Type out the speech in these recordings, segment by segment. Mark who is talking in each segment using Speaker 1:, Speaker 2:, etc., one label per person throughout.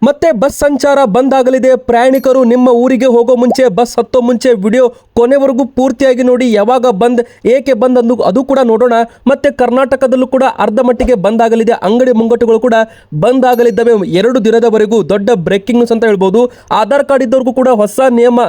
Speaker 1: ಮತ್ತೆ ಬಸ್ ಸಂಚಾರ ಬಂದ್ ಆಗಲಿದೆ. ಪ್ರಯಾಣಿಕರು ನಿಮ್ಮ ಊರಿಗೆ ಹೋಗೋ ಮುಂಚೆ, ಬಸ್ ಹತ್ತೋ ಮುಂಚೆ ವಿಡಿಯೋ ಕೊನೆವರೆಗೂ ಪೂರ್ತಿಯಾಗಿ ನೋಡಿ. ಯಾವಾಗ ಬಂದ್, ಏಕೆ ಬಂದ್ ಅದು ಕೂಡ ನೋಡೋಣ. ಮತ್ತೆ ಕರ್ನಾಟಕದಲ್ಲೂ ಕೂಡ ಅರ್ಧ ಮಟ್ಟಿಗೆ ಬಂದ್ ಆಗಲಿದೆ. ಅಂಗಡಿ ಮುಂಗಟ್ಟುಗಳು ಕೂಡ ಬಂದ್ ಆಗಲಿದ್ದಾವೆ 2 ದಿನದವರೆಗೂ. ದೊಡ್ಡ ಬ್ರೇಕಿಂಗ್ ನ್ಯೂಸ್ ಅಂತ ಹೇಳ್ಬೋದು. ಆಧಾರ್ ಕಾರ್ಡ್ ಇದ್ದವ್ರಿಗೂ ಕೂಡ ಹೊಸ ನಿಯಮ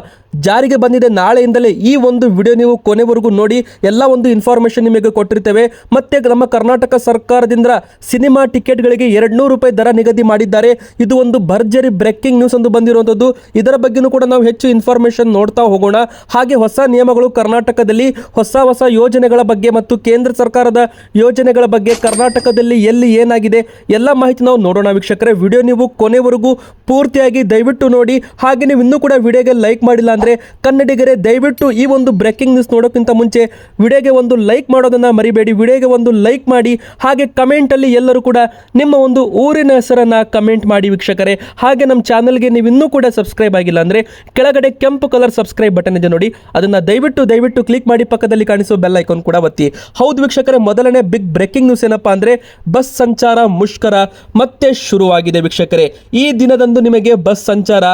Speaker 1: ಜಾರಿಗೆ ಬಂದಿದೆ. ನಾಳೆಯಿಂದಲೇ ಈ ಒಂದು ವಿಡಿಯೋ ನೀವು ಕೊನೆವರೆಗೂ ನೋಡಿ. ಎಲ್ಲ ಒಂದು ಇನ್ಫಾರ್ಮೇಶನ್ ನಿಮಗೆ ಕೊಟ್ಟಿರ್ತೇವೆ. ಮತ್ತೆ ನಮ್ಮ ಕರ್ನಾಟಕ ಸರ್ಕಾರದಿಂದ ಸಿನಿಮಾ ಟಿಕೆಟ್ಗಳಿಗೆ 200 ರೂಪಾಯಿ ದರ ನಿಗದಿ ಮಾಡಿದ್ದಾರೆ. ಇದು ಒಂದು ಭರ್ಜರಿ ಬ್ರೇಕಿಂಗ್ ನ್ಯೂಸ್ ಎಂದು ಬಂದಿರುವಂಥದ್ದು. ಇದರ ಬಗ್ಗೆನೂ ಕೂಡ ನಾವು ಹೆಚ್ಚು ಇನ್ಫಾರ್ಮೇಶನ್ ನೋಡ್ತಾ ಹೋಗೋಣ. ಹಾಗೆ ಹೊಸ ನಿಯಮಗಳು ಕರ್ನಾಟಕದಲ್ಲಿ, ಹೊಸ ಯೋಜನೆಗಳ ಬಗ್ಗೆ ಮತ್ತು ಕೇಂದ್ರ ಸರ್ಕಾರದ ಯೋಜನೆಗಳ ಬಗ್ಗೆ ಕರ್ನಾಟಕದಲ್ಲಿ ಎಲ್ಲಿ ಏನಾಗಿದೆ ಎಲ್ಲ ಮಾಹಿತಿ ನಾವು ನೋಡೋಣ. ವೀಕ್ಷಕರೇ, ವಿಡಿಯೋ ನೀವು ಕೊನೆವರೆಗೂ ಪೂರ್ತಿಯಾಗಿ ದಯವಿಟ್ಟು ನೋಡಿ. ಹಾಗೆ ನೀವು ಇನ್ನೂ ಕೂಡ ವಿಡಿಯೋಗೆ ಲೈಕ್ ಮಾಡಿಲ್ಲ ಅಂದ್ರೆ ಕನ್ನಡಿಗರೇ, ದಯವಿಟ್ಟು ಈ ಒಂದು ಬ್ರೇಕಿಂಗ್ ನ್ಯೂಸ್ ನೋಡೋಕ್ಕಿಂತ ಮುಂಚೆ ವಿಡಿಯೋಗೆ ಒಂದು ಲೈಕ್ ಮಾಡೋದನ್ನ ಮರಿಬೇಡಿ. ವಿಡಿಯೋಗೆ ಒಂದು ಲೈಕ್ ಮಾಡಿ. ಹಾಗೆ ಕಮೆಂಟ್ ಅಲ್ಲಿ ಎಲ್ಲರೂ ಕೂಡ ನಿಮ್ಮ ಒಂದು ಊರಿನ ಹೆಸರನ್ನ ಕಮೆಂಟ್ ಮಾಡಿ ವೀಕ್ಷಕರೇ. ಹಾಗೆ ನಮ್ಮ ಚಾನಲ್ಗೆ ನೀವು ಇನ್ನೂ ಕೂಡ ಸಬ್ಸ್ಕ್ರೈಬ್ ಆಗಿಲ್ಲ ಅಂದ್ರೆ ಕೆಳಗಡೆ ಕೆಂಪು ಕಲರ್ ಸಬ್ಸ್ಕ್ರೈಬ್ ಬಟನ್ ಇದೆ ನೋಡಿ, ಅದನ್ನ ದಯವಿಟ್ಟು ಕ್ಲಿಕ್ ಮಾಡಿ. ಪಕ್ಕದಲ್ಲಿ ಕಾಣಿಸೋ ಬೆಲ್ ಐಕಾನ್ ಕೂಡ ಒತ್ತಿ. ಹೌದು ವೀಕ್ಷಕರೇ, ಮೊದಲನೇ ಬಿಗ್ ಬ್ರೇಕಿಂಗ್ ನ್ಯೂಸ್ ಏನಪ್ಪಾ ಅಂದ್ರೆ ಬಸ್ ಸಂಚಾರ ಮುಷ್ಕರ ಮತ್ತೆ ಶುರುವಾಗಿದೆ ವೀಕ್ಷಕರೇ. ಈ ದಿನದಂದು ನಿಮಗೆ ಬಸ್ ಸಂಚಾರ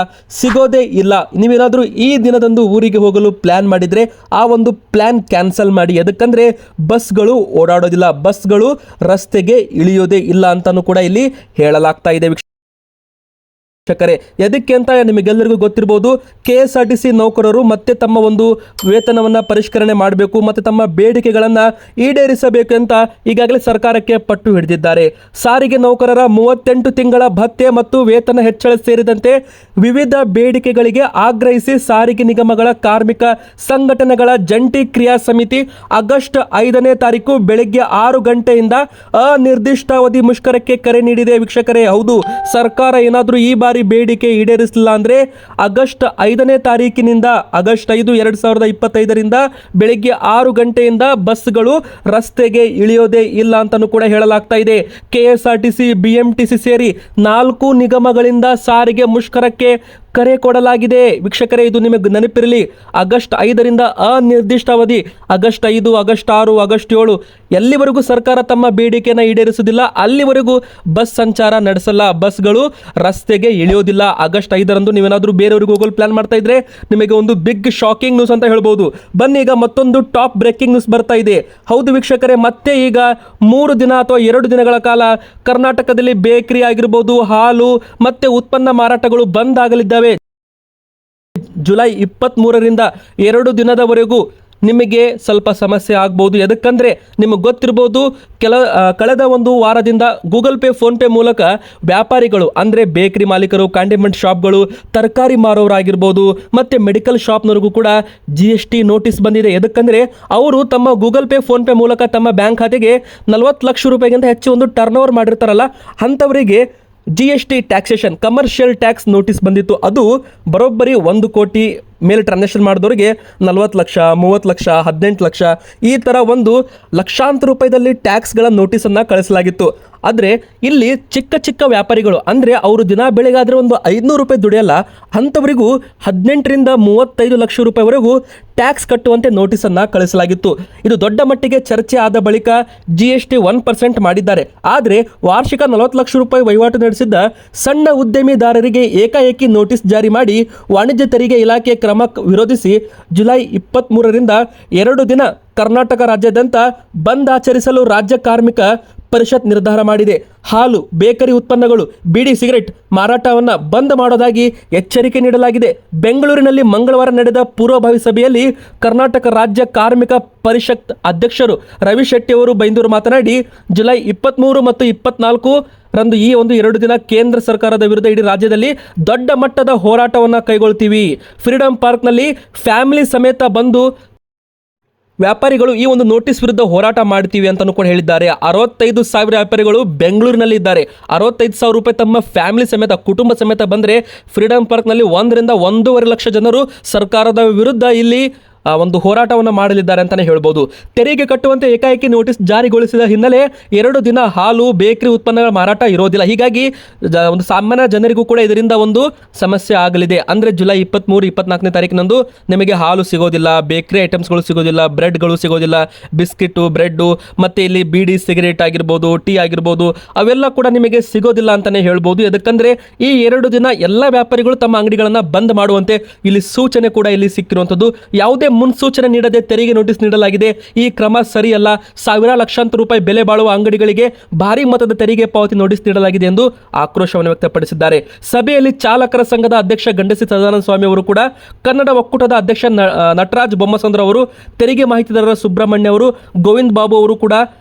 Speaker 1: ಸಿಗೋದೇ ಇಲ್ಲ. ನೀವೇನಾದ್ರೂ ಈ ದಿನದಂದು ಊರಿಗೆ ಹೋಗಲು ಪ್ಲಾನ್ ಮಾಡಿದ್ರೆ ಆ ಒಂದು ಪ್ಲಾನ್ ಕ್ಯಾನ್ಸಲ್ ಮಾಡಿ. ಅದಕ್ಕಂದ್ರೆ ಬಸ್ಗಳು ಓಡಾಡೋದಿಲ್ಲ, ಬಸ್ಗಳು ರಸ್ತೆಗೆ ಇಳಿಯೋದೇ ಇಲ್ಲ ಅಂತಾನೂ ಕೂಡ ಇಲ್ಲಿ ಹೇಳಲಾಗ್ತಾ ಇದೆ ವೀಕ್ಷಕರೇ. ಎದಕ್ಕೆ ಅಂತ ನಿಮಗೆಲ್ಲರಿಗೂ ಗೊತ್ತಿರಬಹುದು. KSRTC ನೌಕರರು ಮತ್ತೆ ತಮ್ಮ ಒಂದು ವೇತನವನ್ನ ಪರಿಷ್ಕರಣೆ ಮಾಡಬೇಕು ಮತ್ತು ತಮ್ಮ ಬೇಡಿಕೆಗಳನ್ನ ಈಡೇರಿಸಬೇಕು ಅಂತ ಈಗಾಗಲೇ ಸರ್ಕಾರಕ್ಕೆ ಪಟ್ಟು ಹಿಡಿದಿದ್ದಾರೆ. ಸಾರಿಗೆ ನೌಕರರ 38 ತಿಂಗಳ ಭತ್ಯೆ ಮತ್ತು ವೇತನ ಹೆಚ್ಚಳ ಸೇರಿದಂತೆ ವಿವಿಧ ಬೇಡಿಕೆಗಳಿಗೆ ಆಗ್ರಹಿಸಿ ಸಾರಿಗೆ ನಿಗಮಗಳ ಕಾರ್ಮಿಕ ಸಂಘಟನೆಗಳ ಜಂಟಿ ಕ್ರಿಯಾ ಸಮಿತಿ ಆಗಸ್ಟ್ 5ನೇ ತಾರೀಕು ಬೆಳಗ್ಗೆ 6 ಗಂಟೆಯಿಂದ ಅನಿರ್ದಿಷ್ಟಾವಧಿ ಮುಷ್ಕರಕ್ಕೆ ಕರೆ ನೀಡಿದೆ ವೀಕ್ಷಕರೇ. ಹೌದು, ಸರ್ಕಾರ ಏನಾದರೂ ಈ ಬಾರಿ ಬೇಡಿಕೆ ಈಡೇರಿಸಲಿಲ್ಲ ಅಂದ್ರೆ ಆಗಸ್ಟ್ 5ನೇ ತಾರೀಕಿನಿಂದ, ಆಗಸ್ಟ್ 5, 2025ರಿಂದ ಬೆಳಿಗ್ಗೆ 6 ಗಂಟೆಯಿಂದ ಬಸ್ಗಳು ರಸ್ತೆಗೆ ಇಳಿಯೋದೇ ಇಲ್ಲ ಅಂತಾನೂ ಕೂಡ ಹೇಳಲಾಗ್ತಾ ಇದೆ. KSRTC, BMTC ಸೇರಿ 4 ನಿಗಮಗಳಿಂದ ಸಾರಿಗೆ ಮುಷ್ಕರಕ್ಕೆ ಕರೆ ಕೊಡಲಾಗಿದೆ ವೀಕ್ಷಕರೇ. ಇದು ನಿಮಗೆ ನೆನಪಿರಲಿ, ಆಗಸ್ಟ್ 5ರಿಂದ ಅನಿರ್ದಿಷ್ಟಾವಧಿ, ಆಗಸ್ಟ್ 5, ಆಗಸ್ಟ್ 6, ಆಗಸ್ಟ್ 7 ಎಲ್ಲಿವರೆಗೂ ಸರ್ಕಾರ ತಮ್ಮ ಬೇಡಿಕೆಯನ್ನು ಈಡೇರಿಸುವುದಿಲ್ಲ ಅಲ್ಲಿವರೆಗೂ ಬಸ್ ಸಂಚಾರ ನಡೆಸಲ್ಲ, ಬಸ್ಗಳು ರಸ್ತೆಗೆ ಇಳಿಯೋದಿಲ್ಲ. ಆಗಸ್ಟ್ 5ರಂದು ನೀವೇನಾದ್ರೂ ಬೇರೆಯವರಿಗೆ ಹೋಗಲು ಪ್ಲಾನ್ ಮಾಡ್ತಾ ಇದ್ರೆ ನಿಮಗೆ ಒಂದು ಬಿಗ್ ಶಾಕಿಂಗ್ ನ್ಯೂಸ್ ಅಂತ ಹೇಳ್ಬೋದು. ಬನ್ನಿ, ಈಗ ಮತ್ತೊಂದು ಟಾಪ್ ಬ್ರೇಕಿಂಗ್ ನ್ಯೂಸ್ ಬರ್ತಾ ಇದೆ. ಹೌದು ವೀಕ್ಷಕರೇ, ಮತ್ತೆ ಈಗ 3 ದಿನ ಅಥವಾ 2 ದಿನಗಳ ಕಾಲ ಕರ್ನಾಟಕದಲ್ಲಿ ಬೇಕರಿ ಆಗಿರ್ಬೋದು, ಹಾಲು ಮತ್ತೆ ಉತ್ಪನ್ನ ಮಾರಾಟಗಳು ಬಂದ್ ಆಗಲಿದ್ದಾವೆ. ಜುಲೈ 23ರಿಂದ 2 ದಿನದವರೆಗೂ ನಿಮಗೆ ಸ್ವಲ್ಪ ಸಮಸ್ಯೆ ಆಗ್ಬೋದು. ಎದಕ್ಕಂದ್ರೆ ನಿಮಗೆ ಗೊತ್ತಿರ್ಬೋದು, ಕಳೆದ ಒಂದು ವಾರದಿಂದ ಗೂಗಲ್ ಪೇ, ಫೋನ್ ಪೇ ಮೂಲಕ ವ್ಯಾಪಾರಿಗಳು ಅಂದರೆ ಬೇಕರಿ ಮಾಲೀಕರು, ಕಾಂಡಿಮೆಂಟ್ ಶಾಪ್ಗಳು, ತರಕಾರಿ ಮಾರೋರಾಗಿರ್ಬೋದು ಮತ್ತೆ ಮೆಡಿಕಲ್ ಶಾಪ್ನವರೆಗೂ ಕೂಡ GST ನೋಟಿಸ್ ಬಂದಿದೆ. ಎದಕ್ಕಂದ್ರೆ ಅವರು ತಮ್ಮ ಗೂಗಲ್ ಪೇ, ಫೋನ್ ಪೇ ಮೂಲಕ ತಮ್ಮ ಬ್ಯಾಂಕ್ ಖಾತೆಗೆ 40 ಲಕ್ಷ ರೂಪಾಯಿಗಿಂತ ಹೆಚ್ಚು ಒಂದು ಟರ್ನ್ ಓವರ್ ಮಾಡಿರ್ತಾರಲ್ಲ ಅಂಥವರಿಗೆ GST taxation, commercial tax notice ಬಂದಿತ್ತು. ಅದು ಬರೋಬ್ಬರಿ 1 ಕೋಟಿ ಮೇಲೆ ಟ್ರಾನ್ಸಾಕ್ಷನ್ ಮಾಡಿದವರಿಗೆ 40 ಲಕ್ಷ, 30 ಲಕ್ಷ, 18 ಲಕ್ಷ ಈ ಥರ ಒಂದು ಲಕ್ಷಾಂತರ ರೂಪಾಯಿದಲ್ಲಿ ಟ್ಯಾಕ್ಸ್ಗಳ ನೋಟಿಸನ್ನು ಕಳಿಸಲಾಗಿತ್ತು. ಆದರೆ ಇಲ್ಲಿ ಚಿಕ್ಕ ವ್ಯಾಪಾರಿಗಳು ಅಂದರೆ ಅವರು ದಿನ ಬೆಳಗಾದರೆ ಒಂದು 500 ರೂಪಾಯಿ ದುಡಿಯಲ್ಲ, ಅಂಥವರಿಗೂ 18ರಿಂದ 35 ಲಕ್ಷ ರೂಪಾಯಿವರೆಗೂ ಟ್ಯಾಕ್ಸ್ ಕಟ್ಟುವಂತೆ ನೋಟಿಸನ್ನು ಕಳಿಸಲಾಗಿತ್ತು. ಇದು ದೊಡ್ಡ ಮಟ್ಟಿಗೆ ಚರ್ಚೆ ಆದ ಬಳಿಕ GST 1% ಮಾಡಿದ್ದಾರೆ. ಆದರೆ ವಾರ್ಷಿಕ 40 ಲಕ್ಷ ರೂಪಾಯಿ ವಹಿವಾಟು ನಡೆಸಿದ್ದ ಸಣ್ಣ ಉದ್ಯಮಿದಾರರಿಗೆ ಏಕಾಏಕಿ ನೋಟಿಸ್ ಜಾರಿ ಮಾಡಿ ವಾಣಿಜ್ಯ ತೆರಿಗೆ ಇಲಾಖೆ ಕ್ರಮ ವಿರೋಧಿಸಿ ಜುಲೈ 23ರಿಂದ 2 ದಿನ ಕರ್ನಾಟಕ ರಾಜ್ಯಾದ್ಯಂತ ಬಂದ್ ಆಚರಿಸಲು ರಾಜ್ಯ ಕಾರ್ಮಿಕ ಪರಿಷತ್ ನಿರ್ಧಾರ ಮಾಡಿದೆ. ಹಾಲು, ಬೇಕರಿ ಉತ್ಪನ್ನಗಳು, ಬೀಡಿ, ಸಿಗರೆಟ್ ಮಾರಾಟವನ್ನು ಬಂದ್ ಮಾಡೋದಾಗಿ ಎಚ್ಚರಿಕೆ ನೀಡಲಾಗಿದೆ. ಬೆಂಗಳೂರಿನಲ್ಲಿ ಮಂಗಳವಾರ ನಡೆದ ಪೂರ್ವಭಾವಿ ಸಭೆಯಲ್ಲಿ ಕರ್ನಾಟಕ ರಾಜ್ಯ ಕಾರ್ಮಿಕ ಪರಿಷತ್ ಅಧ್ಯಕ್ಷರು ರವಿ ಶೆಟ್ಟಿ ಅವರು ಬೈಂದೂರು ಮಾತನಾಡಿ, ಜುಲೈ 23 ಮತ್ತು 24 ರಂದು ಈ ಒಂದು 2 ದಿನ ಕೇಂದ್ರ ಸರ್ಕಾರದ ವಿರುದ್ಧ ಇಡೀ ರಾಜ್ಯದಲ್ಲಿ ದೊಡ್ಡ ಮಟ್ಟದ ಹೋರಾಟವನ್ನು ಕೈಗೊಳ್ತೀವಿ. ಫ್ರೀಡಂ ಪಾರ್ಕ್ನಲ್ಲಿ ಫ್ಯಾಮಿಲಿ ಸಮೇತ ಬಂದು ವ್ಯಾಪಾರಿಗಳು ಈ ಒಂದು ನೋಟಿಸ್ ವಿರುದ್ಧ ಹೋರಾಟ ಮಾಡ್ತೀವಿ ಅಂತಲೂ ಕೂಡ ಹೇಳಿದ್ದಾರೆ. 65,000 ವ್ಯಾಪಾರಿಗಳು ಬೆಂಗಳೂರಿನಲ್ಲಿ ಇದ್ದಾರೆ. 65,000 ರೂಪಾಯಿ ತಮ್ಮ ಫ್ಯಾಮಿಲಿ ಸಮೇತ, ಕುಟುಂಬ ಸಮೇತ ಬಂದರೆ ಫ್ರೀಡಂ ಪಾರ್ಕ್ನಲ್ಲಿ 1ರಿಂದ 1.5 ಲಕ್ಷ ಜನರು ಸರ್ಕಾರದ ವಿರುದ್ಧ ಇಲ್ಲಿ ಒಂದು ಹೋರಾಟವನ್ನು ಮಾಡಲಿದ್ದಾರೆ ಅಂತಲೇ ಹೇಳ್ಬೋದು. ತೆರಿಗೆ ಕಟ್ಟುವಂತೆ ಏಕಾಏಕಿ ನೋಟಿಸ್ ಜಾರಿಗೊಳಿಸಿದ ಹಿನ್ನೆಲೆ 2 ದಿನ ಹಾಲು ಬೇಕರಿ ಉತ್ಪನ್ನಗಳ ಮಾರಾಟ ಇರೋದಿಲ್ಲ. ಹೀಗಾಗಿ ಒಂದು ಸಾಮಾನ್ಯ ಜನರಿಗೂ ಕೂಡ ಇದರಿಂದ ಒಂದು ಸಮಸ್ಯೆ ಆಗಲಿದೆ. ಅಂದರೆ ಜುಲೈ 23-24ನೇ ತಾರೀಕಿನಂದು ನಿಮಗೆ ಹಾಲು ಸಿಗೋದಿಲ್ಲ, ಬೇಕರಿ ಐಟಮ್ಸ್ಗಳು ಸಿಗೋದಿಲ್ಲ, ಬ್ರೆಡ್ಗಳು ಸಿಗೋದಿಲ್ಲ, ಬಿಸ್ಕಿಟು, ಬ್ರೆಡ್ಡು, ಮತ್ತು ಇಲ್ಲಿ ಬೀಡಿ, ಸಿಗರೇಟ್ ಆಗಿರ್ಬೋದು, ಟೀ ಆಗಿರ್ಬೋದು, ಅವೆಲ್ಲ ಕೂಡ ನಿಮಗೆ ಸಿಗೋದಿಲ್ಲ ಅಂತಲೇ ಹೇಳ್ಬೋದು. ಯಾಕಂದರೆ ಈ 2 ದಿನ ಎಲ್ಲ ವ್ಯಾಪಾರಿಗಳು ತಮ್ಮ ಅಂಗಡಿಗಳನ್ನು ಬಂದ್ ಮಾಡುವಂತೆ ಇಲ್ಲಿ ಸೂಚನೆ ಕೂಡ ಇಲ್ಲಿ ಸಿಕ್ಕಿರುವಂಥದ್ದು. ಯಾವುದೇ ಮುನ್ಸೂಚನೆ ನೀಡದೆ ತೆರಿಗೆ ನೋಟಿಸ್ ನೀಡಲಾಗಿದೆ. ಈ ಕ್ರಮ ಸರಿಯಲ್ಲ. ಸಾವಿರ ಲಕ್ಷಾಂತರ ರೂಪಾಯಿ ಬೆಲೆ ಬಾಳುವ ಅಂಗಡಿಗಳಿಗೆ ಭಾರಿ ಮೊತ್ತದ ತೆರಿಗೆ ಪಾವತಿ ನೋಟಿಸ್ ನೀಡಲಾಗಿದೆ ಎಂದು ಆಕ್ರೋಶವನ್ನು ವ್ಯಕ್ತಪಡಿಸಿದ್ದಾರೆ. ಸಭೆಯಲ್ಲಿ ಚಾಲಕರ ಸಂಘದ ಅಧ್ಯಕ್ಷ ಗಂಡಸಿ ಸದಾನಂದ ಸ್ವಾಮಿ ಅವರು ಕೂಡ, ಕನ್ನಡ ಒಕ್ಕೂಟದ ಅಧ್ಯಕ್ಷ ನಟರಾಜ್ ಬೊಮ್ಮಸಂದ್ರ ಅವರು, ತೆರಿಗೆ ಮಾಹಿತಿದಾರರ ಸುಬ್ರಹ್ಮಣ್ಯ ಅವರು, ಗೋವಿಂದ್ ಬಾಬು ಅವರು ಕೂಡ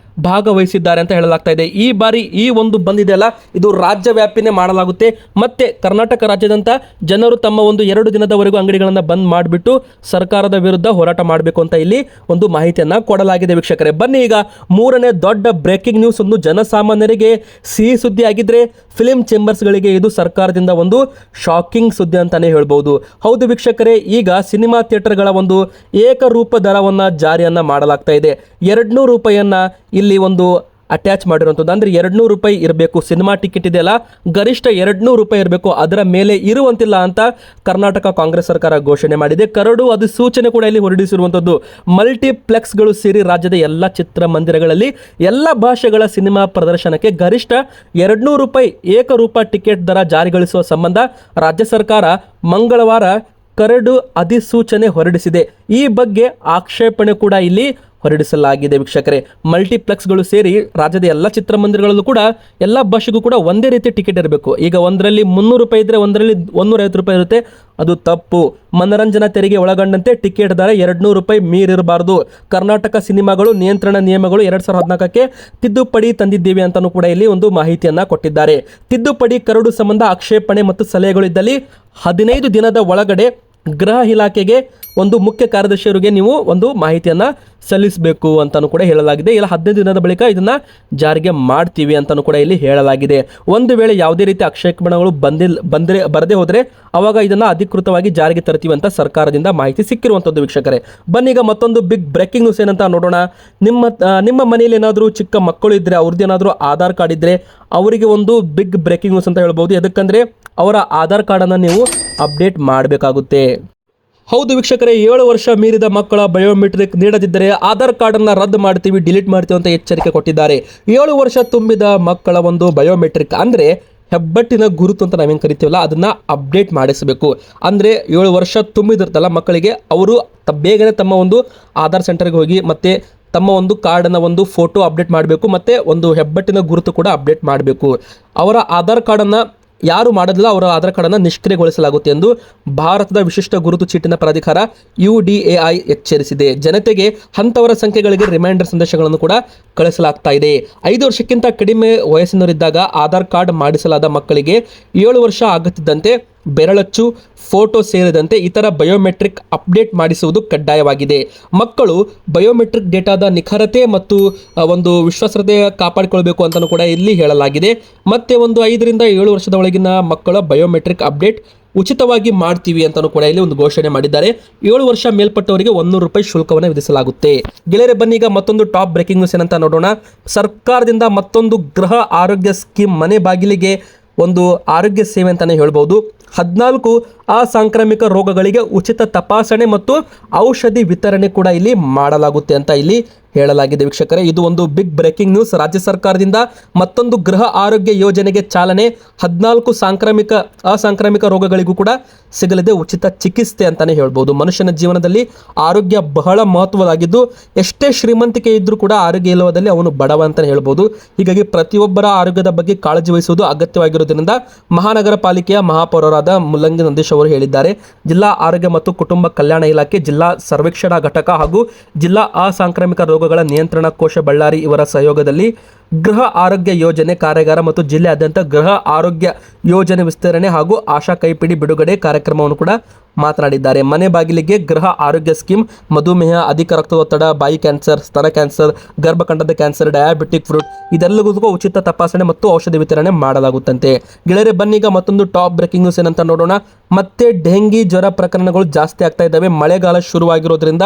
Speaker 1: ಭಾಗವಹಿಸಿದ್ದಾರೆ ಅಂತ ಹೇಳಲಾಗ್ತಾ ಇದೆ. ಈ ಬಾರಿ ಈ ಒಂದು ಬಂದಿದೆಯಲ್ಲ, ಇದು ರಾಜ್ಯ ವ್ಯಾಪಿನೇ ಮಾಡಲಾಗುತ್ತೆ. ಮತ್ತೆ ಕರ್ನಾಟಕ ರಾಜ್ಯದಂತ ಜನರು ತಮ್ಮ ಒಂದು 2 ದಿನದವರೆಗೂ ಅಂಗಡಿಗಳನ್ನು ಬಂದ್ ಮಾಡಿಬಿಟ್ಟು ಸರ್ಕಾರದ ವಿರುದ್ಧ ಹೋರಾಟ ಮಾಡಬೇಕು ಅಂತ ಇಲ್ಲಿ ಒಂದು ಮಾಹಿತಿಯನ್ನ ಕೊಡಲಾಗಿದೆ. ವೀಕ್ಷಕರೇ, ಬನ್ನಿ ಈಗ 3ನೇ ದೊಡ್ಡ ಬ್ರೇಕಿಂಗ್ ನ್ಯೂಸ್. ಒಂದು ಜನಸಾಮಾನ್ಯರಿಗೆ ಸಿಹಿ ಸುದ್ದಿ ಆಗಿದ್ರೆ ಫಿಲಿಂ ಚೇಂಬರ್ಸ್ಗಳಿಗೆ ಇದು ಸರ್ಕಾರದಿಂದ ಒಂದು ಶಾಕಿಂಗ್ ಸುದ್ದಿ ಅಂತಾನೆ ಹೇಳ್ಬೋದು. ಹೌದು ವೀಕ್ಷಕರೇ, ಈಗ ಸಿನಿಮಾ ಥಿಯೇಟರ್ಗಳ ಒಂದು ಏಕರೂಪ ದರವನ್ನು ಜಾರಿಯನ್ನ ಮಾಡಲಾಗ್ತಾ ಇದೆ. 200 ರೂಪಾಯಿಯನ್ನ ಇಲ್ಲಿ ಒಂದು ಅಟ್ಯಾಚ್ ಮಾಡಿರುವಂಥದ್ದು. ಅಂದರೆ 200 ರೂಪಾಯಿ ಇರಬೇಕು. ಸಿನಿಮಾ ಟಿಕೆಟ್ ಇದೆಯಲ್ಲ, ಗರಿಷ್ಠ 200 ರೂಪಾಯಿ ಇರಬೇಕು, ಅದರ ಮೇಲೆ ಇರುವಂತಿಲ್ಲ ಅಂತ ಕರ್ನಾಟಕ ಕಾಂಗ್ರೆಸ್ ಸರ್ಕಾರ ಘೋಷಣೆ ಮಾಡಿದೆ. ಕರಡು ಅಧಿಸೂಚನೆ ಕೂಡ ಇಲ್ಲಿ ಹೊರಡಿಸಿರುವಂಥದ್ದು. ಮಲ್ಟಿಪ್ಲೆಕ್ಸ್ಗಳು ಸೇರಿ ರಾಜ್ಯದ ಎಲ್ಲ ಚಿತ್ರಮಂದಿರಗಳಲ್ಲಿ ಎಲ್ಲ ಭಾಷೆಗಳ ಸಿನಿಮಾ ಪ್ರದರ್ಶನಕ್ಕೆ ಗರಿಷ್ಠ 200 ರೂಪಾಯಿ ಏಕರೂಪ ಟಿಕೆಟ್ ದರ ಜಾರಿಗೊಳಿಸುವ ಸಂಬಂಧ ರಾಜ್ಯ ಸರ್ಕಾರ ಮಂಗಳವಾರ ಕರಡು ಅಧಿಸೂಚನೆ ಹೊರಡಿಸಿದೆ. ಈ ಬಗ್ಗೆ ಆಕ್ಷೇಪಣೆ ಕೂಡ ಇಲ್ಲಿ ಹೊರಡಿಸಲಾಗಿದೆ. ವೀಕ್ಷಕರೇ, ಮಲ್ಟಿಪ್ಲೆಕ್ಸ್ಗಳು ಸೇರಿ ರಾಜ್ಯದ ಎಲ್ಲ ಚಿತ್ರಮಂದಿರಗಳಲ್ಲೂ ಕೂಡ ಎಲ್ಲ ಭಾಷೆಗೂ ಕೂಡ ಒಂದೇ ರೀತಿ ಟಿಕೆಟ್ ಇರಬೇಕು. ಈಗ ಒಂದರಲ್ಲಿ 300 ರೂಪಾಯಿ ಇದ್ದರೆ ಒಂದರಲ್ಲಿ 150 ರೂಪಾಯಿ ಇರುತ್ತೆ, ಅದು ತಪ್ಪು. ಮನರಂಜನಾ ತೆರಿಗೆ ಒಳಗೊಂಡಂತೆ ಟಿಕೆಟ್ ದರ 200 ರೂಪಾಯಿ ಮೀರಿರಬಾರ್ದು. ಕರ್ನಾಟಕ ಸಿನಿಮಾಗಳು ನಿಯಂತ್ರಣ ನಿಯಮಗಳು 2014ಕ್ಕೆ ತಿದ್ದುಪಡಿ ತಂದಿದ್ದೀವಿ ಅಂತಲೂ ಕೂಡ ಇಲ್ಲಿ ಒಂದು ಮಾಹಿತಿಯನ್ನ ಕೊಟ್ಟಿದ್ದಾರೆ. ತಿದ್ದುಪಡಿ ಕರಡು ಸಂಬಂಧ ಆಕ್ಷೇಪಣೆ ಮತ್ತು ಸಲಹೆಗಳು ಇದ್ದಲ್ಲಿ 15 ದಿನದ ಒಳಗಡೆ ಗೃಹ ಇಲಾಖೆಗೆ ಒಂದು ಮುಖ್ಯ ಕಾರ್ಯದರ್ಶಿಯವರಿಗೆ ನೀವು ಒಂದು ಮಾಹಿತಿಯನ್ನು ಸಲ್ಲಿಸಬೇಕು ಅಂತಲೂ ಕೂಡ ಹೇಳಲಾಗಿದೆ. ಇಲ್ಲ 15 ದಿನದ ಬಳಿಕ ಇದನ್ನು ಜಾರಿಗೆ ಮಾಡ್ತೀವಿ ಅಂತಲೂ ಕೂಡ ಇಲ್ಲಿ ಹೇಳಲಾಗಿದೆ. ಒಂದು ವೇಳೆ ಯಾವುದೇ ರೀತಿ ಆಕ್ಷೇಪಣೆಗಳು ಬರದೇ ಹೋದರೆ ಅವಾಗ ಇದನ್ನು ಅಧಿಕೃತವಾಗಿ ಜಾರಿಗೆ ತರ್ತೀವಿ ಅಂತ ಸರ್ಕಾರದಿಂದ ಮಾಹಿತಿ ಸಿಕ್ಕಿರುವಂಥದ್ದು. ವೀಕ್ಷಕರೇ, ಬನ್ನೀಗ ಮತ್ತೊಂದು ಬಿಗ್ ಬ್ರೇಕಿಂಗ್ ನ್ಯೂಸ್ ಏನಂತ ನೋಡೋಣ. ನಿಮ್ಮ ಮನೆಯಲ್ಲಿ ಏನಾದರೂ ಚಿಕ್ಕ ಮಕ್ಕಳು ಇದ್ದರೆ, ಅವ್ರದ್ದು ಏನಾದರೂ ಆಧಾರ್ ಕಾರ್ಡ್ ಇದ್ದರೆ ಅವರಿಗೆ ಒಂದು ಬಿಗ್ ಬ್ರೇಕಿಂಗ್ ನ್ಯೂಸ್ ಅಂತ ಹೇಳ್ಬೋದು. ಯಾಕಂದರೆ ಅವರ ಆಧಾರ್ ಕಾರ್ಡನ್ನು ನೀವು ಅಪ್ಡೇಟ್ ಮಾಡಬೇಕಾಗುತ್ತೆ. ಹೌದು ವೀಕ್ಷಕರೇ, 7 ವರ್ಷ ಮೀರಿದ ಮಕ್ಕಳ ಬಯೋಮೆಟ್ರಿಕ್ ನೀಡದಿದ್ದರೆ ಆಧಾರ್ ಕಾರ್ಡನ್ನು ರದ್ದು ಮಾಡ್ತೀವಿ, ಡಿಲೀಟ್ ಮಾಡ್ತೀವಿ ಅಂತ ಎಚ್ಚರಿಕೆ ಕೊಟ್ಟಿದ್ದಾರೆ. 7 ವರ್ಷ ತುಂಬಿದ ಮಕ್ಕಳ ಒಂದು ಬಯೋಮೆಟ್ರಿಕ್ ಅಂದರೆ ಹೆಬ್ಬಟ್ಟಿನ ಗುರುತು ಅಂತ ನಾವೇನು ಕರಿತೀವಲ್ಲ, ಅದನ್ನು ಅಪ್ಡೇಟ್ ಮಾಡಿಸಬೇಕು. ಅಂದರೆ 7 ವರ್ಷ ತುಂಬಿದಿರ್ತಲ್ಲ ಮಕ್ಕಳಿಗೆ, ಅವರು ಬೇಗನೆ ತಮ್ಮ ಒಂದು ಆಧಾರ್ ಸೆಂಟರ್ಗೆ ಹೋಗಿ ಮತ್ತೆ ತಮ್ಮ ಒಂದು ಕಾರ್ಡನ್ನು ಒಂದು ಫೋಟೋ ಅಪ್ಡೇಟ್ ಮಾಡಬೇಕು, ಮತ್ತು ಒಂದು ಹೆಬ್ಬಟ್ಟಿನ ಗುರುತು ಕೂಡ ಅಪ್ಡೇಟ್ ಮಾಡಬೇಕು. ಅವರ ಆಧಾರ್ ಕಾರ್ಡನ್ನು ಯಾರು ಮಾಡೋದಿಲ್ಲ ಅವರ ಆಧಾರ್ ಕಾರ್ಡನ್ನು ನಿಷ್ಕ್ರಿಯಗೊಳಿಸಲಾಗುತ್ತೆ ಎಂದು ಭಾರತದ ವಿಶಿಷ್ಟ ಗುರುತು ಚೀಟಿನ ಪ್ರಾಧಿಕಾರ UDAI ಎಚ್ಚರಿಸಿದೆ. ಜನತೆಗೆ ಅಂಥವರ ಸಂಖ್ಯೆಗಳಿಗೆ ರಿಮೈಂಡರ್ ಸಂದೇಶಗಳನ್ನು ಕೂಡ ಕಳಿಸಲಾಗ್ತಾ ಇದೆ. 5 ವರ್ಷಕ್ಕಿಂತ ಕಡಿಮೆ ವಯಸ್ಸಿನವರಿದ್ದಾಗ ಆಧಾರ್ ಕಾರ್ಡ್ ಮಾಡಿಸಲಾದ ಮಕ್ಕಳಿಗೆ 7 ವರ್ಷ ಆಗುತ್ತಿದ್ದಂತೆ ಬೆರಳಚ್ಚು, ಫೋಟೋ ಸೇರಿದಂತೆ ಇತರ ಬಯೋಮೆಟ್ರಿಕ್ ಅಪ್ಡೇಟ್ ಮಾಡಿಸುವುದು ಕಡ್ಡಾಯವಾಗಿದೆ. ಮಕ್ಕಳು ಬಯೋಮೆಟ್ರಿಕ್ ಡೇಟಾದ ನಿಖರತೆ ಮತ್ತು ಒಂದು ವಿಶ್ವಾಸಾರ್ಹತೆ ಕಾಪಾಡಿಕೊಳ್ಬೇಕು ಅಂತಲೂ ಕೂಡ ಇಲ್ಲಿ ಹೇಳಲಾಗಿದೆ. ಮತ್ತೆ ಒಂದು 5 ರಿಂದ 7 ವರ್ಷದ ಒಳಗಿನ ಮಕ್ಕಳ ಬಯೋಮೆಟ್ರಿಕ್ ಅಪ್ಡೇಟ್ ಉಚಿತವಾಗಿ ಮಾಡ್ತೀವಿ ಅಂತಲೂ ಕೂಡ ಇಲ್ಲಿ ಒಂದು ಘೋಷಣೆ ಮಾಡಿದ್ದಾರೆ. 7 ವರ್ಷ ಮೇಲ್ಪಟ್ಟವರಿಗೆ 100 ರೂಪಾಯಿ ಶುಲ್ಕವನ್ನು ವಿಧಿಸಲಾಗುತ್ತೆ. ಗೆಳೆಯರೆ, ಬನ್ನೀಗ ಮತ್ತೊಂದು ಟಾಪ್ ಬ್ರೇಕಿಂಗ್ ನ್ಯೂಸ್ ಏನಂತ ನೋಡೋಣ. ಸರ್ಕಾರದಿಂದ ಮತ್ತೊಂದು ಗೃಹ ಆರೋಗ್ಯ ಸ್ಕೀಮ್, ಮನೆ ಬಾಗಿಲಿಗೆ ಒಂದು ಆರೋಗ್ಯ ಸೇವೆ ಅಂತಲೇ ಹೇಳ್ಬೋದು. 14 ಅಸಾಂಕ್ರಾಮಿಕ ರೋಗಗಳಿಗೆ ಉಚಿತ ತಪಾಸಣೆ ಮತ್ತು ಔಷಧಿ ವಿತರಣೆ ಕೂಡ ಇಲ್ಲಿ ಮಾಡಲಾಗುತ್ತೆ ಅಂತ ಇಲ್ಲಿ ಹೇಳಲಾಗಿದೆ. ವೀಕ್ಷಕರೇ, ಇದು ಒಂದು ಬಿಗ್ ಬ್ರೇಕಿಂಗ್ ನ್ಯೂಸ್. ರಾಜ್ಯ ಸರ್ಕಾರದಿಂದ ಮತ್ತೊಂದು ಗೃಹ ಆರೋಗ್ಯ ಯೋಜನೆಗೆ ಚಾಲನೆ. 14 ಅಸಾಂಕ್ರಾಮಿಕ ರೋಗಗಳಿಗೂ ಕೂಡ ಸಿಗಲಿದೆ ಉಚಿತ ಚಿಕಿತ್ಸೆ ಅಂತಾನೆ ಹೇಳ್ಬೋದು. ಮನುಷ್ಯನ ಜೀವನದಲ್ಲಿ ಆರೋಗ್ಯ ಬಹಳ ಮಹತ್ವದಾಗಿದ್ದು, ಎಷ್ಟೇ ಶ್ರೀಮಂತಿಕೆ ಇದ್ರೂ ಕೂಡ ಆರೋಗ್ಯ ಇಲ್ಲವಾದಲ್ಲಿ ಅವನು ಬಡವ ಅಂತಾನೆ ಹೇಳ್ಬೋದು. ಹೀಗಾಗಿ ಪ್ರತಿಯೊಬ್ಬರ ಆರೋಗ್ಯದ ಬಗ್ಗೆ ಕಾಳಜಿ ವಹಿಸುವುದು ಅಗತ್ಯವಾಗಿರುವುದರಿಂದ ಮಹಾನಗರ ಪಾಲಿಕೆಯ ಮಹಾಪೌರರಾದ ಮುಲ್ಲಂಗಿ ನಂದೀಶ್ ಅವರು ಹೇಳಿದ್ದಾರೆ. ಜಿಲ್ಲಾ ಆರೋಗ್ಯ ಮತ್ತು ಕುಟುಂಬ ಕಲ್ಯಾಣ ಇಲಾಖೆ, ಜಿಲ್ಲಾ ಸರ್ವೇಕ್ಷಣಾ ಘಟಕ ಹಾಗೂ ಜಿಲ್ಲಾ ಅಸಾಂಕ್ರಾಮಿಕ ರೋಗಗಳ ನಿಯಂತ್ರಣ ಕೋಶ ಬಳ್ಳಾರಿ ಇವರ ಸಹಯೋಗದಲ್ಲಿ ಗೃಹ ಆರೋಗ್ಯ ಯೋಜನೆ ಕಾರ್ಯಾಗಾರ ಮತ್ತು ಜಿಲ್ಲೆಯಾದ್ಯಂತ ಗೃಹ ಆರೋಗ್ಯ ಯೋಜನೆ ವಿಸ್ತರಣೆ ಹಾಗೂ ಆಶಾ ಕೈಪಿಡಿ ಬಿಡುಗಡೆ ಕಾರ್ಯಕ್ರಮವನ್ನು ಕೂಡ ಮಾತನಾಡಿದ್ದಾರೆ. ಮನೆ ಬಾಗಿಲಿಗೆ ಗೃಹ ಆರೋಗ್ಯ ಸ್ಕೀಮ್, ಮಧುಮೇಹ, ಅಧಿಕ ರಕ್ತದೊತ್ತಡ, ಬಾಯಿ ಕ್ಯಾನ್ಸರ್, ಸ್ತನ ಕ್ಯಾನ್ಸರ್, ಗರ್ಭಕಂಠದ ಕ್ಯಾನ್ಸರ್, ಡಯಾಬಿಟಿಕ್ ಫ್ರೂಟ್ ಇದೆಲ್ಲದಕ್ಕೂ ಉಚಿತ ತಪಾಸಣೆ ಮತ್ತು ಔಷಧಿ ವಿತರಣೆ ಮಾಡಲಾಗುತ್ತಂತೆ. ಗೆಳೆಯರೆ ಬನ್ನೀಗ ಮತ್ತೊಂದು ಟಾಪ್ ಬ್ರೇಕಿಂಗ್ ನ್ಯೂಸ್ ಏನಂತ ನೋಡೋಣ. ಮತ್ತೆ ಡೆಂಗಿ ಜ್ವರ ಪ್ರಕರಣಗಳು ಜಾಸ್ತಿ ಆಗ್ತಾ ಇದ್ದಾವೆ. ಮಳೆಗಾಲ ಶುರುವಾಗಿರೋದ್ರಿಂದ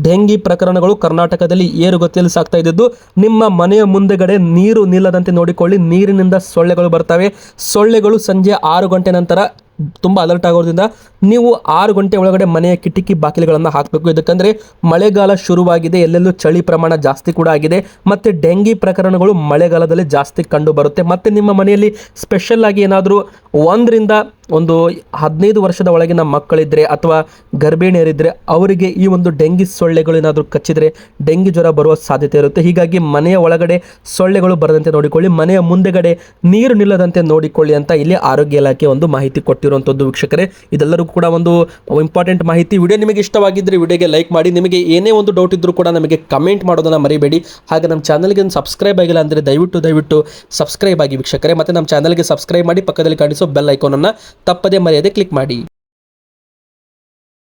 Speaker 1: ಡೆಂಗಿ ಪ್ರಕರಣಗಳು ಕರ್ನಾಟಕದಲ್ಲಿ ಏರುಗತಿಯಲ್ಲಿ ಸಾಗ್ತಾ ಇದ್ದು, ನಿಮ್ಮ ಮನೆಯ ಮುಂದೆಗಡೆ ನೀರು ನಿಲ್ಲದಂತೆ ನೋಡಿಕೊಳ್ಳಿ. ನೀರಿನಿಂದ ಸೊಳ್ಳೆಗಳು ಬರ್ತವೆ. ಸೊಳ್ಳೆಗಳು ಸಂಜೆ 6 ಗಂಟೆ ನಂತರ ತುಂಬ ಅಲರ್ಟ್ ಆಗೋದ್ರಿಂದ ನೀವು 6 ಗಂಟೆ ಒಳಗಡೆ ಮನೆಯ ಕಿಟಕಿ ಬಾಗಿಲುಗಳನ್ನು ಹಾಕಬೇಕು. ಇದಕ್ಕಂದರೆ ಮಳೆಗಾಲ ಶುರುವಾಗಿದೆ, ಎಲ್ಲೆಲ್ಲೂ ಚಳಿ ಪ್ರಮಾಣ ಜಾಸ್ತಿ ಕೂಡ ಆಗಿದೆ. ಮತ್ತು ಡೆಂಗಿ ಪ್ರಕರಣಗಳು ಮಳೆಗಾಲದಲ್ಲಿ ಜಾಸ್ತಿ ಕಂಡು ಬರುತ್ತೆ. ಮತ್ತು ನಿಮ್ಮ ಮನೆಯಲ್ಲಿ ಸ್ಪೆಷಲ್ ಆಗಿ ಏನಾದರೂ 15 ವರ್ಷದ ಒಳಗಿನ ಮಕ್ಕಳಿದ್ದರೆ ಅಥವಾ ಗರ್ಭಿಣಿಯರಿದ್ದರೆ ಅವರಿಗೆ ಈ ಒಂದು ಡೆಂಗಿ ಸೊಳ್ಳೆಗಳು ಏನಾದರೂ ಕಚ್ಚಿದರೆ ಡೆಂಗಿ ಜ್ವರ ಬರುವ ಸಾಧ್ಯತೆ ಇರುತ್ತೆ. ಹೀಗಾಗಿ ಮನೆಯ ಒಳಗಡೆ ಸೊಳ್ಳೆಗಳು ಬರದಂತೆ ನೋಡಿಕೊಳ್ಳಿ, ಮನೆಯ ಮುಂದೆಗಡೆ ನೀರು ನಿಲ್ಲದಂತೆ ನೋಡಿಕೊಳ್ಳಿ ಅಂತ ಇಲ್ಲಿ ಆರೋಗ್ಯ ಇಲಾಖೆ ಒಂದು ಮಾಹಿತಿ ಕೊಟ್ಟಿರುವಂಥದ್ದು. ವೀಕ್ಷಕರೇ, ಇದೆಲ್ಲರಿಗೂ ಕೂಡ ಒಂದು ಇಂಪಾರ್ಟೆಂಟ್ ಮಾಹಿತಿ. ವಿಡಿಯೋ ನಿಮಗೆ ಇಷ್ಟವಾಗಿದ್ದರೆ ವಿಡಿಯೋಗೆ ಲೈಕ್ ಮಾಡಿ. ನಿಮಗೆ ಏನೇ ಒಂದು ಡೌಟ್ ಇದ್ದರೂ ಕೂಡ ನಮಗೆ ಕಮೆಂಟ್ ಮಾಡೋದನ್ನು ಮರಿಬೇಡಿ. ಹಾಗೆ ನಮ್ಮ ಚಾನಲ್ಗೆ ಒಂದು ಸಬ್ಸ್ಕ್ರೈಬ್ ಆಗಿಲ್ಲ ಅಂದರೆ ದಯವಿಟ್ಟು ಸಬ್ಸ್ಕ್ರೈಬ್ ಆಗಿ ವೀಕ್ಷಕರೇ. ಮತ್ತು ನಮ್ಮ ಚಾನಲ್ಗೆ ಸಬ್ಸ್ಕ್ರೈಬ್ ಮಾಡಿ, ಪಕ್ಕದಲ್ಲಿ ಕಾಣಿಸೋ ಬೆಲ್ ಐಕಾನನ್ನು ತಪ್ಪದೇ ಮರೆಯದೆ ಕ್ಲಿಕ್ ಮಾಡಿ.